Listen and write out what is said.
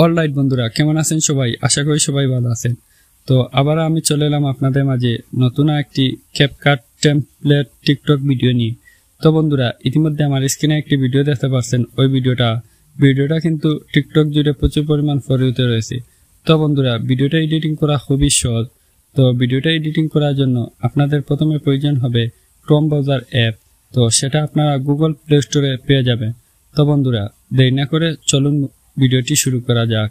Alright বন্ধুরা, কেমন আছেন সবাই? আশা করি সবাই ভালো আছেন। তো আবার আমি চলে এলাম আপনাদের মাঝে নতুন একটি ক্যাপকাট টেমপ্লেট টিকটক ভিডিও নিয়ে। তো বন্ধুরা, ইতিমধ্যে আমার স্ক্রিনে একটি ভিডিও দেখতে পাচ্ছেন। ওই ভিডিওটা কিন্তু টিকটক জুড়ে প্রচুর পরিমাণ ফলোতে রয়েছে। তো বন্ধুরা, ভিডিওটা এডিটিং করা খুবই সহজ। তো ভিডিওটা এডিটিং করার জন্য আপনাদের প্রথমে প্রয়োজন হবে ক্রোম ব্রাউজার অ্যাপ। তো সেটা আপনারা গুগল প্লে স্টোরে পেয়ে যাবেন। তো বন্ধুরা, দেরি না করে চলুন ভিডিওটি শুরু করা যাক।